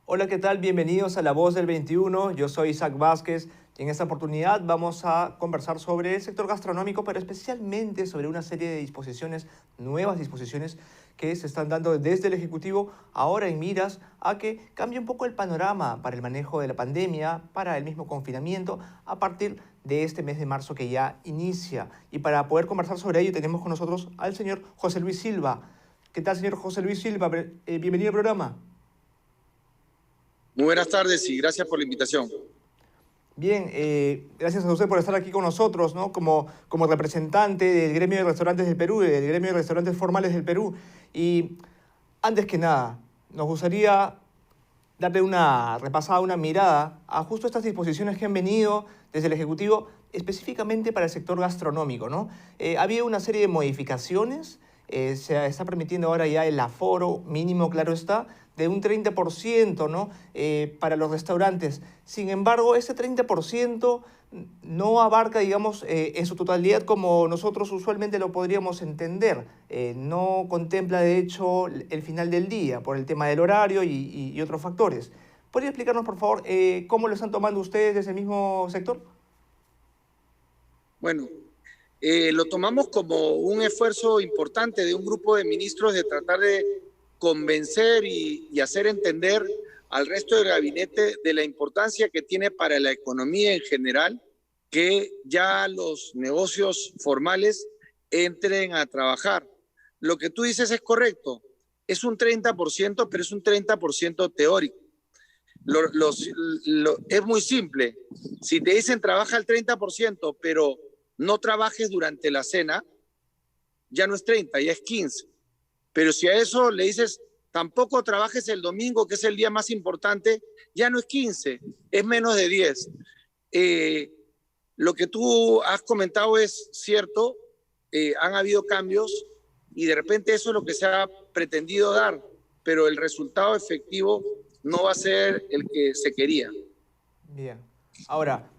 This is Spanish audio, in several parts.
Hola, ¿qué tal? Bienvenidos a La Voz del 21. Yo soy Isaac Vázquez y en esta oportunidad vamos a conversar sobre el sector gastronómico, pero especialmente sobre una serie de disposiciones, nuevas disposiciones que se están dando desde el Ejecutivo ahora en miras a que cambie un poco el panorama para el manejo de la pandemia, para el mismo confinamiento, a partir de este mes de marzo que ya inicia. Y para poder conversar sobre ello tenemos con nosotros al señor José Luis Silva. ¿Qué tal, señor José Luis Silva? Bienvenido al programa. Muy buenas tardes y gracias por la invitación. Bien, gracias a usted por estar aquí con nosotros, ¿no? Como representante del gremio de restaurantes del Perú, del gremio de restaurantes formales del Perú. Y antes que nada, nos gustaría darle una repasada, una mirada a justo estas disposiciones que han venido desde el Ejecutivo específicamente para el sector gastronómico, ¿no? Había una serie de modificaciones, se está permitiendo ahora ya el aforo mínimo, claro está, de un 30%, ¿no? Para los restaurantes. Sin embargo, ese 30% no abarca, digamos, en su totalidad como nosotros usualmente lo podríamos entender. No contempla, de hecho, el final del día por el tema del horario y otros factores. ¿Podría explicarnos, por favor, cómo lo están tomando ustedes desde el mismo sector? Bueno, lo tomamos como un esfuerzo importante de un grupo de ministros de tratar de convencer y hacer entender al resto del gabinete de la importancia que tiene para la economía en general que ya los negocios formales entren a trabajar. Lo que tú dices es correcto, es un 30%, pero es un 30% teórico. Lo, los, es muy simple. Si te dicen trabaja el 30%, pero no trabajes durante la cena, ya no es 30, ya es 15. Pero si a eso le dices tampoco trabajes el domingo, que es el día más importante, ya no es 15, es menos de 10. Eh, lo que tú has comentado es cierto, han habido cambios y de repente eso es lo que se ha pretendido dar, pero el resultado efectivo no va a ser el que se quería. Bien. Ahora,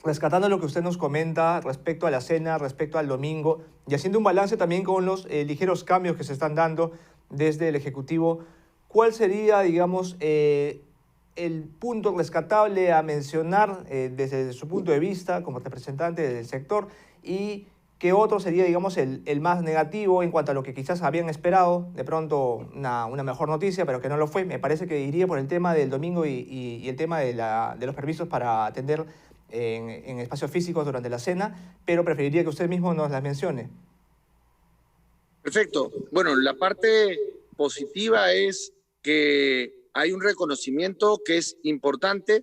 rescatando lo que usted nos comenta respecto a la cena, respecto al domingo, y haciendo un balance también con los ligeros cambios que se están dando desde el Ejecutivo, ¿cuál sería, digamos, el punto rescatable a mencionar desde su punto de vista como representante del sector y qué otro sería, digamos, el más negativo en cuanto a lo que quizás habían esperado, de pronto una mejor noticia, pero que no lo fue? Me parece que iría por el tema del domingo y el tema de los permisos para atender en espacios físicos durante la cena, pero preferiría que usted mismo nos las mencione. Perfecto. Bueno, la parte positiva es que hay un reconocimiento que es importante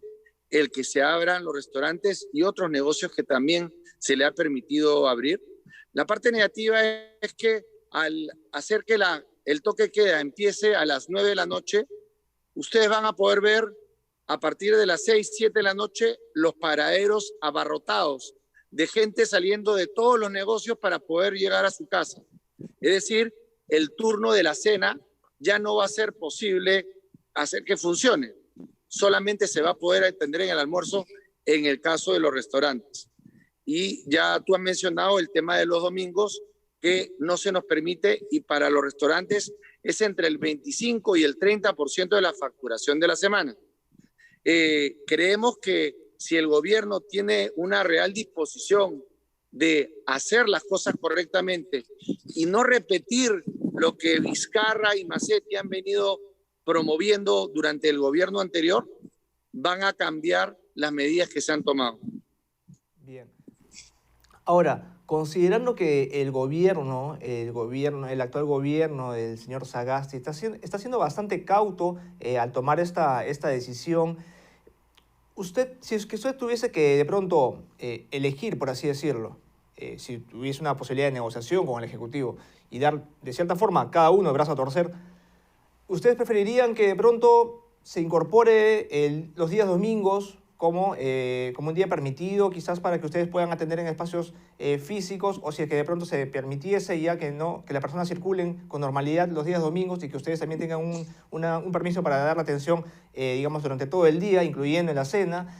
el que se abran los restaurantes y otros negocios que también se le ha permitido abrir. La parte negativa es que al hacer que el toque de queda empiece a las 9 de la noche, ustedes van a poder ver a partir de las 6, 7 de la noche los paraderos abarrotados de gente saliendo de todos los negocios para poder llegar a su casa. Es decir, el turno de la cena ya no va a ser posible hacer que funcione. Solamente se va a poder atender en el almuerzo en el caso de los restaurantes. Y ya tú has mencionado el tema de los domingos, que no se nos permite, y para los restaurantes es entre el 25 y el 30% de la facturación de la semana. Creemos que si el gobierno tiene una real disposición de hacer las cosas correctamente y no repetir lo que Vizcarra y Macetti han venido promoviendo durante el gobierno anterior, van a cambiar las medidas que se han tomado. Bien. Ahora, considerando que el actual gobierno del señor Sagasti está siendo bastante cauto al tomar esta decisión, usted, si es que usted tuviese que de pronto elegir, por así decirlo, si tuviese una posibilidad de negociación con el Ejecutivo y dar de cierta forma a cada uno el brazo a torcer, ¿ustedes preferirían que de pronto se incorpore los días domingos como un día permitido, quizás para que ustedes puedan atender en espacios físicos, o si es que de pronto se permitiese ya que las personas circulen con normalidad los días domingos y que ustedes también tengan un permiso para dar la atención, digamos, durante todo el día, incluyendo en la cena,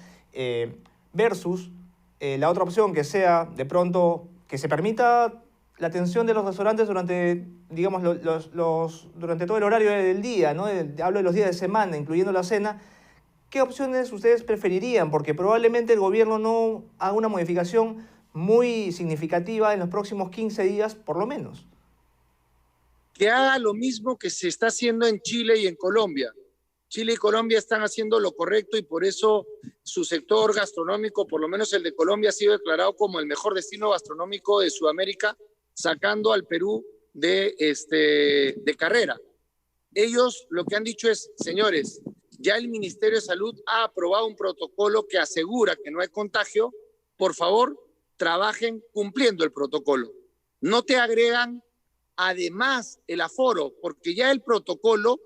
versus la otra opción que sea de pronto que se permita la atención de los restaurantes durante, digamos, durante todo el horario del día, ¿no? Hablo de los días de semana, incluyendo la cena. ¿Qué opciones ustedes preferirían? Porque probablemente el gobierno no haga una modificación muy significativa en los próximos 15 días, por lo menos. Que haga lo mismo que se está haciendo en Chile y en Colombia. Chile y Colombia están haciendo lo correcto y por eso su sector gastronómico, por lo menos el de Colombia, ha sido declarado como el mejor destino gastronómico de Sudamérica, sacando al Perú de carrera. Ellos lo que han dicho es, señores, ya el Ministerio de Salud ha aprobado un protocolo que asegura que no hay contagio, por favor, trabajen cumpliendo el protocolo. No te agregan además el aforo, porque ya el protocolo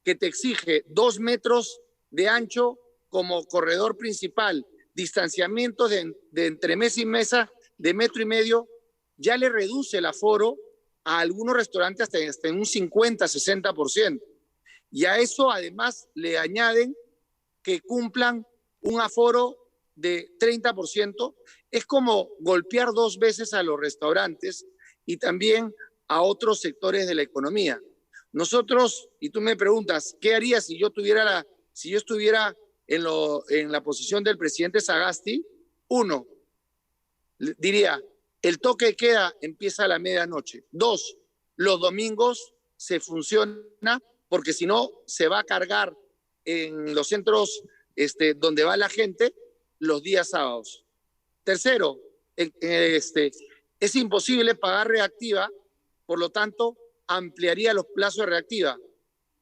que te exige 2 metros de ancho como corredor principal, distanciamiento de entre mesa y mesa de 1,5 metros, ya le reduce el aforo a algunos restaurantes hasta en un 50-60%. Y a eso además le añaden que cumplan un aforo de 30%. Es como golpear 2 veces a los restaurantes y también a otros sectores de la economía. Nosotros, y tú me preguntas, ¿qué haría si yo estuviera en la posición del presidente Sagasti? Uno, diría, el toque de queda empieza a la medianoche. 2, los domingos se funciona porque si no se va a cargar en los centros donde va la gente los días sábados. Tercero, es imposible pagar reactiva, por lo tanto, ampliaría los plazos de reactiva.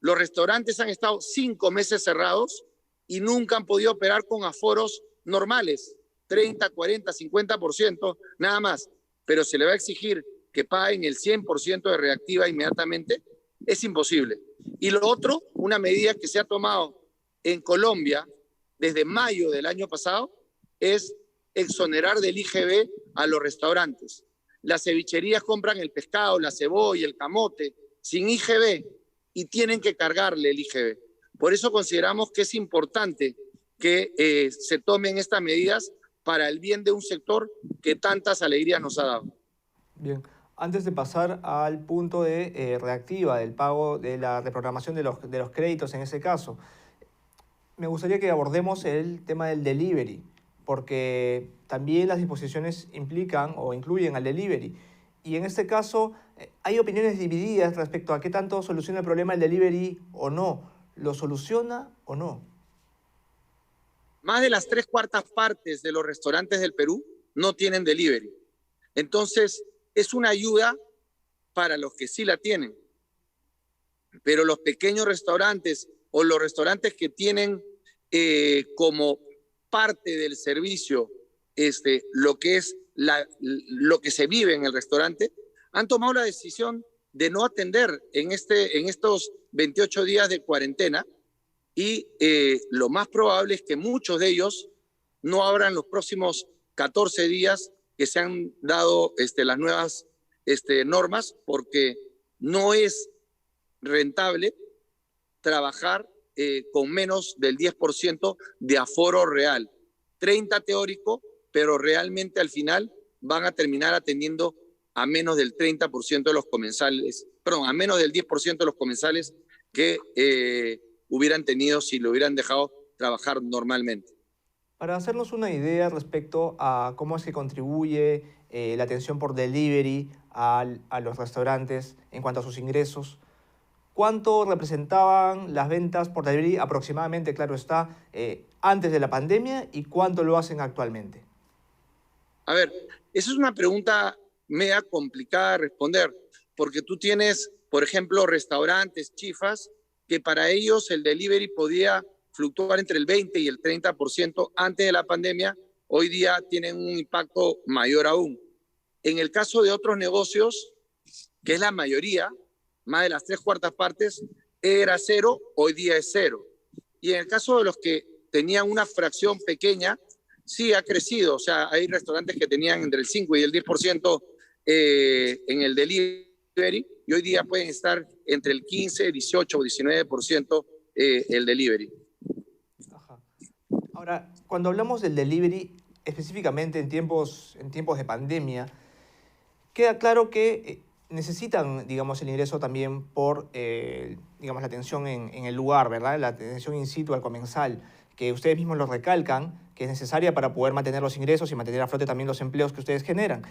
Los restaurantes han estado 5 meses cerrados y nunca han podido operar con aforos normales, 30, 40, 50%, nada más. Pero se le va a exigir que paguen el 100% de reactiva inmediatamente, es imposible. Y lo otro, una medida que se ha tomado en Colombia desde mayo del año pasado, es exonerar del IGB a los restaurantes. Las cevicherías compran el pescado, la cebolla, el camote, sin IGB y tienen que cargarle el IGB. Por eso consideramos que es importante que se tomen estas medidas para el bien de un sector que tantas alegrías nos ha dado. Bien, antes de pasar al punto de reactiva, del pago, de la reprogramación de los créditos en ese caso, me gustaría que abordemos el tema del delivery, porque también las disposiciones implican o incluyen al delivery. Y en este caso hay opiniones divididas respecto a qué tanto soluciona el problema el delivery o no. ¿Lo soluciona o no? Más de las 3/4 partes de los restaurantes del Perú no tienen delivery. Entonces, es una ayuda para los que sí la tienen. Pero los pequeños restaurantes o los restaurantes que tienen como parte del servicio lo que es lo que se vive en el restaurante, han tomado la decisión de no atender en estos 28 días de cuarentena y lo más probable es que muchos de ellos no abran los próximos 14 días que se han dado las nuevas normas, porque no es rentable trabajar con menos del 10% de aforo real. 30 teórico, pero realmente al final van a terminar atendiendo a menos del 30% de los comensales, perdón, a menos del 10% de los comensales que hubieran tenido si lo hubieran dejado trabajar normalmente. Para hacernos una idea respecto a cómo es que contribuye la atención por delivery a los restaurantes en cuanto a sus ingresos, ¿cuánto representaban las ventas por delivery aproximadamente, claro está, antes de la pandemia y cuánto lo hacen actualmente? A ver, esa es una pregunta media complicada de responder, porque tú tienes, por ejemplo, restaurantes, chifas, que para ellos el delivery podía fluctuar entre el 20 y el 30% antes de la pandemia, hoy día tienen un impacto mayor aún. En el caso de otros negocios, que es la mayoría, más de las 3/4 partes, era 0, hoy día es 0. Y en el caso de los que tenían una fracción pequeña, sí ha crecido. O sea, hay restaurantes que tenían entre el 5 y el 10% en el delivery y hoy día pueden estar entre el 15, 18 o 19% el delivery. Ajá. Ahora, cuando hablamos del delivery, específicamente en tiempos de pandemia, queda claro que necesitan, digamos, el ingreso también por, digamos, la atención en el lugar, ¿verdad? La atención in situ al comensal, que ustedes mismos lo recalcan, que es necesaria para poder mantener los ingresos y mantener a flote también los empleos que ustedes generan.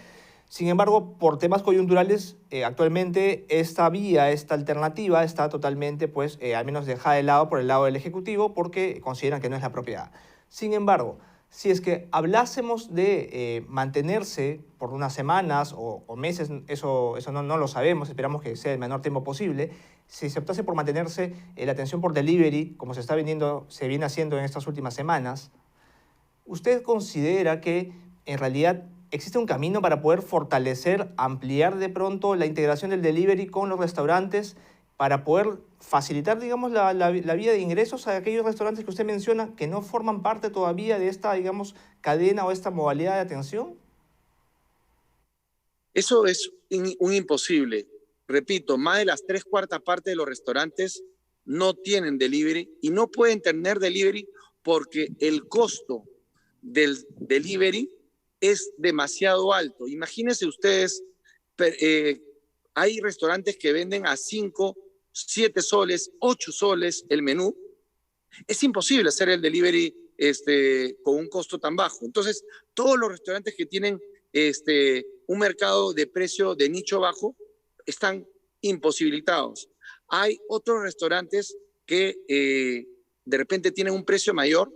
Sin embargo, por temas coyunturales, actualmente esta vía, esta alternativa está totalmente, pues, al menos dejada de lado por el lado del Ejecutivo porque consideran que no es la apropiada. Sin embargo, si es que hablásemos de mantenerse por unas semanas o meses, eso no lo sabemos, esperamos que sea el menor tiempo posible, si se optase por mantenerse la atención por delivery, como se viene haciendo en estas últimas semanas, ¿usted considera que en realidad existe un camino para poder fortalecer, ampliar de pronto la integración del delivery con los restaurantes para poder facilitar, digamos, la vía de ingresos a aquellos restaurantes que usted menciona que no forman parte todavía de esta, digamos, cadena o esta modalidad de atención? Eso es un imposible. Repito, más de las 3/4 partes de los restaurantes no tienen delivery y no pueden tener delivery porque el costo del delivery es demasiado alto. Imagínense ustedes, hay restaurantes que venden a 5, 7 soles, 8 soles el menú. Es imposible hacer el delivery con un costo tan bajo. Entonces, todos los restaurantes que tienen un mercado de precio de nicho bajo están imposibilitados. Hay otros restaurantes que de repente tienen un precio mayor,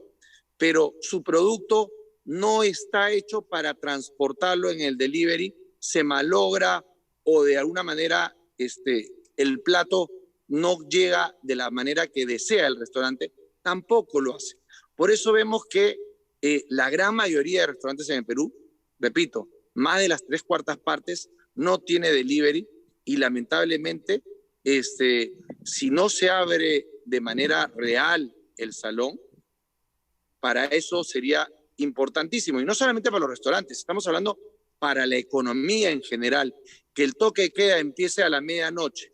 pero su producto no está hecho para transportarlo en el delivery, se malogra o de alguna manera el plato no llega de la manera que desea el restaurante, tampoco lo hace. Por eso vemos que la gran mayoría de restaurantes en el Perú, repito, más de las 3/4 partes no tiene delivery y lamentablemente si no se abre de manera real el salón, para eso sería importantísimo. Y no solamente para los restaurantes, estamos hablando para la economía en general, que el toque de queda empiece a la medianoche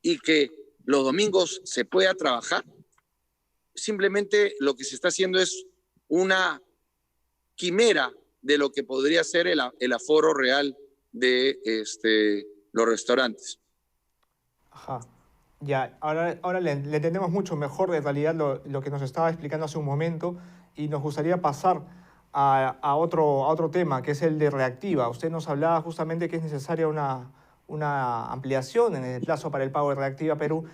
y que los domingos se pueda trabajar. Simplemente lo que se está haciendo es una quimera de lo que podría ser el aforo real de los restaurantes. Ajá. Ya, ahora le entendemos mucho mejor en realidad lo que nos estaba explicando hace un momento y nos gustaría pasar a otro tema, que es el de Reactiva. Usted nos hablaba justamente que es necesaria una ampliación en el plazo para el pago de Reactiva Perú.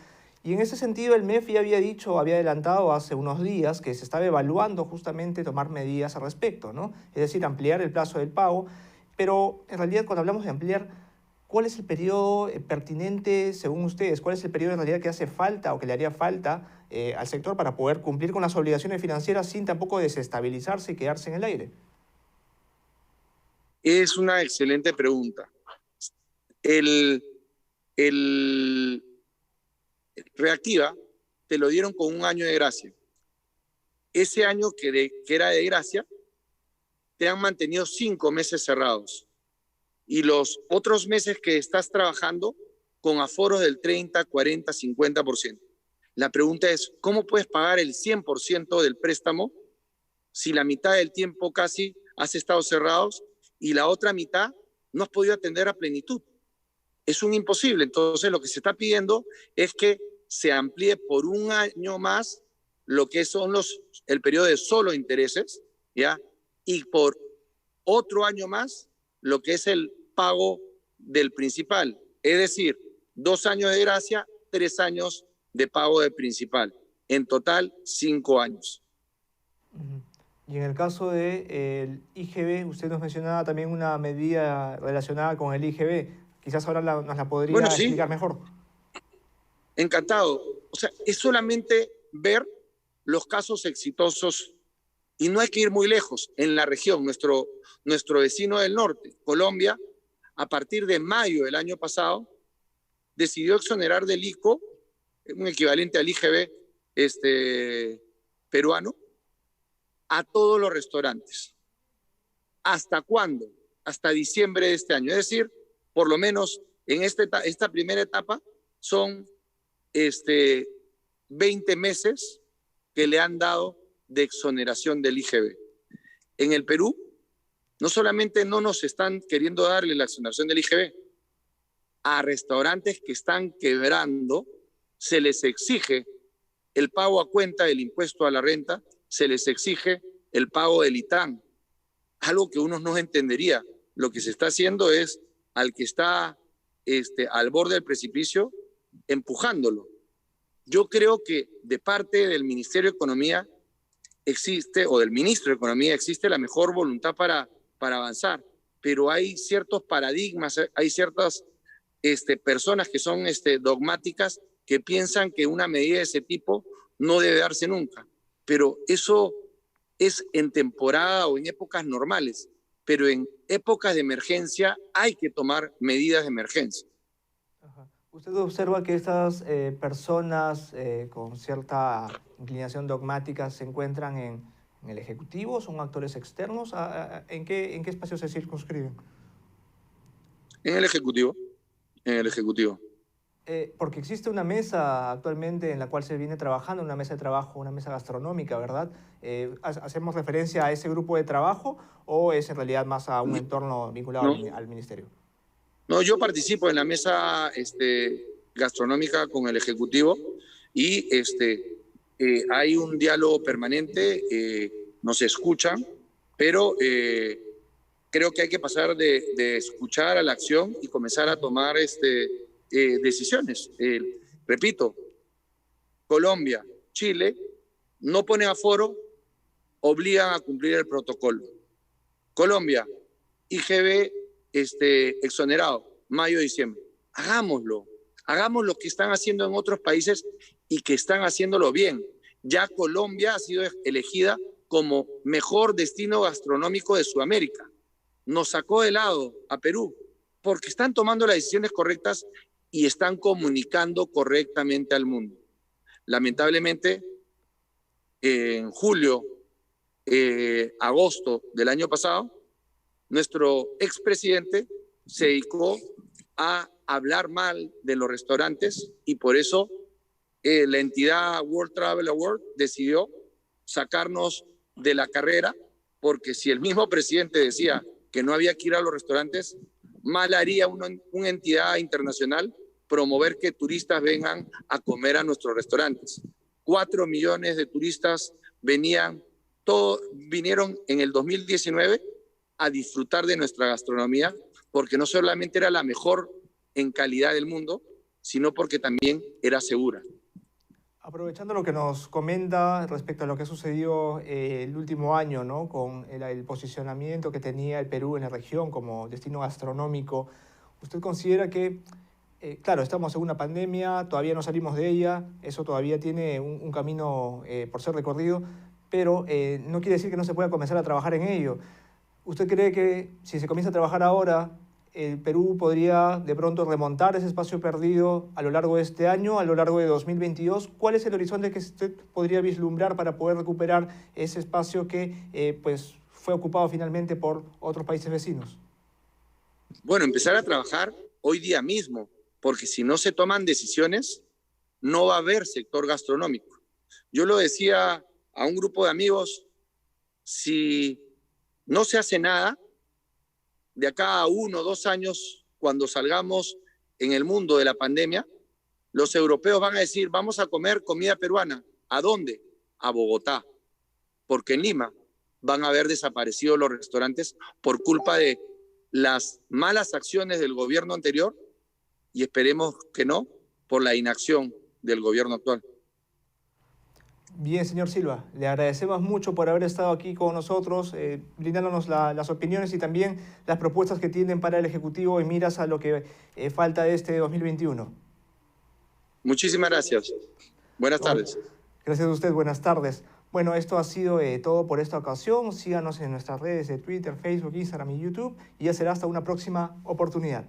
Y en ese sentido el MEF ya había dicho, había adelantado hace unos días que se estaba evaluando justamente tomar medidas al respecto, ¿no? Es decir, ampliar el plazo del pago. Pero en realidad cuando hablamos de ampliar, ¿cuál es el periodo pertinente según ustedes? ¿Cuál es el periodo en realidad que hace falta o que le haría falta al sector para poder cumplir con las obligaciones financieras sin tampoco desestabilizarse y quedarse en el aire? Es una excelente pregunta. El Reactiva te lo dieron con un año de gracia. Ese año que era de gracia, te han mantenido 5 meses cerrados. Y los otros meses que estás trabajando con aforos del 30, 40, 50%. La pregunta es, ¿cómo puedes pagar el 100% del préstamo si la mitad del tiempo casi has estado cerrados y la otra mitad no has podido atender a plenitud? Es un imposible. Entonces, lo que se está pidiendo es que se amplíe por un año más lo que son el periodo de solo intereses, ¿ya? Y por otro año más lo que es el pago del principal. Es decir, 2 años de gracia, 3 años de pago de principal. En total, 5 años. Y en el caso del IGB, usted nos mencionaba también una medida relacionada con el IGB. Quizás ahora nos la podría Bueno, sí, explicar mejor. encantado. O sea, es solamente ver los casos exitosos y no hay que ir muy lejos. En la región, nuestro vecino del norte, Colombia, a partir de mayo del año pasado, decidió exonerar del ICO, un equivalente al IGB peruano, a todos los restaurantes. ¿Hasta cuándo? Hasta diciembre de este año. Es decir, por lo menos en esta primera etapa son 20 meses que le han dado de exoneración del IGB. En el Perú, No solamente no nos están queriendo darle la exoneración del IGB, a restaurantes que están quebrando se les exige el pago a cuenta del impuesto a la renta, se les exige el pago del ITAN, algo que uno no entendería. Lo que se está haciendo es al que está al borde del precipicio, empujándolo. Yo creo que de parte del Ministerio de Economía existe, o del Ministro de Economía, existe la mejor voluntad para avanzar, pero hay ciertos paradigmas, hay ciertas personas que son dogmáticas, que piensan que una medida de ese tipo no debe darse nunca. Pero eso es en temporada o en épocas normales, pero en épocas de emergencia hay que tomar medidas de emergencia. Ajá. ¿Usted observa que estas personas con cierta inclinación dogmática se encuentran en el Ejecutivo? ¿Son actores externos? ¿En qué espacio se circunscriben? En el Ejecutivo. En el Ejecutivo. Porque existe una mesa actualmente en la cual se viene trabajando, una mesa de trabajo, una mesa gastronómica, ¿verdad? ¿Hacemos referencia a ese grupo de trabajo o es en realidad más a un entorno vinculado al ministerio? No, yo participo en la mesa gastronómica con el Ejecutivo y hay un diálogo permanente, nos escuchan, pero creo que hay que pasar de escuchar a la acción y comenzar a tomar decisiones. Repito, Colombia, Chile no ponen aforo, obligan a cumplir el protocolo. Colombia, IGB exonerado, mayo-diciembre. Hagámoslo. Hagamos lo que están haciendo en otros países y que están haciéndolo bien. Ya Colombia ha sido elegida como mejor destino gastronómico de Sudamérica. Nos sacó de lado a Perú porque están tomando las decisiones correctas y están comunicando correctamente al mundo. Lamentablemente, en julio, agosto del año pasado, nuestro expresidente se dedicó a hablar mal de los restaurantes y por eso la entidad World Travel Award decidió sacarnos de la carrera, porque si el mismo presidente decía que no había que ir a los restaurantes, mal haría una entidad internacional promover que turistas vengan a comer a nuestros restaurantes. 4 millones de turistas vinieron en el 2019 a disfrutar de nuestra gastronomía, porque no solamente era la mejor en calidad del mundo, sino porque también era segura. Aprovechando lo que nos comenta respecto a lo que ha sucedido el último año, ¿no? Con el posicionamiento que tenía el Perú en la región como destino gastronómico, ¿usted considera que, claro, estamos en una pandemia, todavía no salimos de ella, eso todavía tiene un camino por ser recorrido, pero no quiere decir que no se pueda comenzar a trabajar en ello? ¿Usted cree que si se comienza a trabajar ahora, el Perú podría de pronto remontar ese espacio perdido a lo largo de este año, a lo largo de 2022? ¿Cuál es el horizonte que usted podría vislumbrar para poder recuperar ese espacio que pues, fue ocupado finalmente por otros países vecinos? Bueno, empezar a trabajar hoy día mismo, porque si no se toman decisiones, no va a haber sector gastronómico. Yo lo decía a un grupo de amigos, si no se hace nada, de acá a 1 o 2 años, cuando salgamos en el mundo de la pandemia, los europeos van a decir, vamos a comer comida peruana. ¿A dónde? A Bogotá. Porque en Lima van a haber desaparecido los restaurantes por culpa de las malas acciones del gobierno anterior y esperemos que no, por la inacción del gobierno actual. Bien, señor Silva, le agradecemos mucho por haber estado aquí con nosotros, brindándonos las opiniones y también las propuestas que tienen para el Ejecutivo en miras a lo que falta de este 2021. Muchísimas gracias. Buenas tardes. Gracias a usted, buenas tardes. Bueno, esto ha sido todo por esta ocasión. Síganos en nuestras redes de Twitter, Facebook, Instagram y YouTube y ya será hasta una próxima oportunidad.